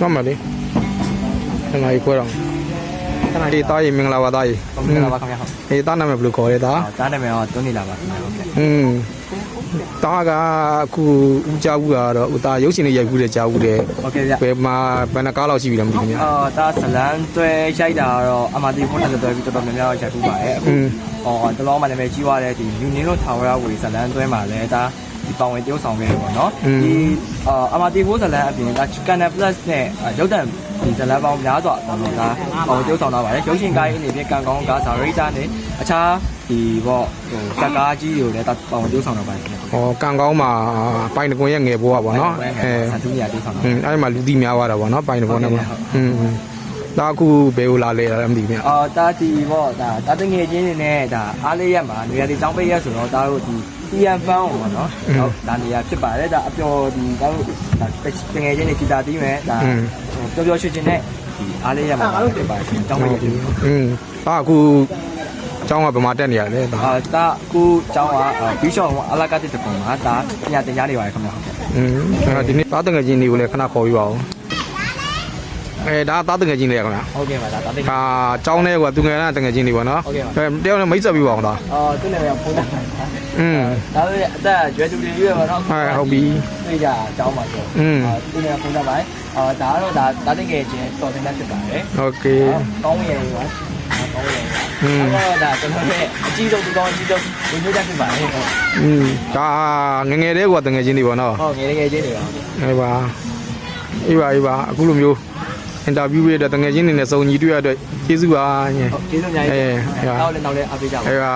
မမလေးခဏကြီးခွဲတော့ခဏလေးတားရင်မင်္ဂလာပါတားရင်မင်္ဂလာပါခင်ဗျာအေးတားနာမည်ဘယ်လိုခေါ်လဲတာတားနာမည်တော့တွန်းနေလာပါခင်ဗျာဟုတ်ကဲ့တားကအခုဦးကြားဘူးကတော့ဦးတားရုပ်ရှင်လေးရိုက်ဘူးတယ်ကြားဘူးတယ်ဟုတ်ကဲ့ဗျဘယ်မှာဘယ်နှကားလောက်ရှိပြီလဲမသိဘူးခင်ဗျာတားဇလန်းတွဲရိုက်တာတော့အမတီဖုန်းနဲ့တွဲပြီးတော်တော်များများရိုက်ဘူးပါတယ်အခုတလောမှနာမည်ကြီးသွားတဲ့ဒီယူနင်းတို့ထာဝရဝေဇလန်းတွဲမှာလဲဒါဒီပောင်ဝင်တရုပ်ဆောင်ခဲ့တယ်ပေါ့နော်ဒီအမတီဖိုးဇလန်းအပြင်ဒါ Channel Plus နဲ့ရုပ်တံဒီဇလန်းပေါင်းများစွာအပေါ်ကပောင်ဝင်တရုပ်ဆောင်တော့ပါတယ်ရုပ်ရှင်ကိုင်းအနေနဲ့ကံကောင်းကစားရိတာနဲ့အခြားဒီပေါ့ဟိုကကားကြီးတွေကိုလည်းပောင်ဝင်တရုပ်ဆောင်တော့ပါတယ်ဟောကံကောင်းမှာပိုင်တကွန်ရဲ့ငယ်ဘိုးကပေါ့နော်ဆန်သူရတရုပ်ဆောင်တော့အဲ့မှာလူတီများသွားတာပေါ့နော်ပိုင်တကွန်နဲ့ပေါ့ဒါအခုဘယ်လိုလာလဲမသိဘူးဗျတာတီပေါ့ဒါတငယ်ချင်းတွေနဲ့ဒါအားလေးရက်မှာနေရာဒီចောင်းပိတ်ရက်ဆိုတော့ဒါတို့ဒီTM fan ပေါ့နော်ဟုတ်ဒါနေရာဖြစ်ပါတယ်ဒါအပျော်ဒီဒါတို့ဒါတငယ်ချင်းတွေဂီတာတီးမယ်ဒါပျော်ပျော်ရွှင်ရွှင်နဲ့ဒီအားလေးရက်မှာဖြစ်ပါတယ်ចောင်းပိတ်ရက်ဒါအခုကျောင်းကဘယ်မှာတက်နေရလဲဒါအခုကျောင်းကဘီရှော့အလာကတ်တဲ့ပုံမှာဒါပညာသင်ကြားနေပါတယ်ခင်ဗျာဟုတ်ကဲ့ဒီနေ့သားတငယ်ချင်းတွေကိုလည်းခဏခေါ်ပြီးပါဦးဒါသားတငယ်ချင်းတွေရခင်ဗျာဟုတ်ကဲ့ပါဒါသားတငယ်ကျောင်းထဲကသူငယ်တငယ်ချင်းတွေပေါ့နော်တယောက်နဲ့မိတ်ဆက်ပြီးပါအောင်ဒါသူ့နာမည်ကဖုန်းတက်ဒါလည်းအသက်ကျွဲသူတွေရွေးပါတော့ဟုတ်ပြီတွေ့ကြကျောင်းမှာဆိုသူ့နာမည်ဖုန်းတက်ပါဒါကတော့ဒါသားတငယ်ချင်းတော်တင်တဲ့ဖြစ်ပါတယ်โอเคကောင်းရည်ပါကောင်းရည်ဒါကျွန်တော်ရဲ့အကြီးဆုံးဒီကောင်အကြီးဆုံးလူမျိုးတက်ဖြစ်ပါတယ်ဒါငငယ်တဲ့ကတငယ်ချင်းတွေပေါ့နော်ဟုတ်ငယ်ချင်းတွေပါအေးပါအခုလိုမျိုးအင်တာဗျူးရတဲ့တငယ်ချင်းတွေနဲ့စုံညီတွေ့ရတဲ့ကျေးဇူးပါကျေးဇူးအများကြီးနောက်လည်းအားပေးကြပါအေးပါ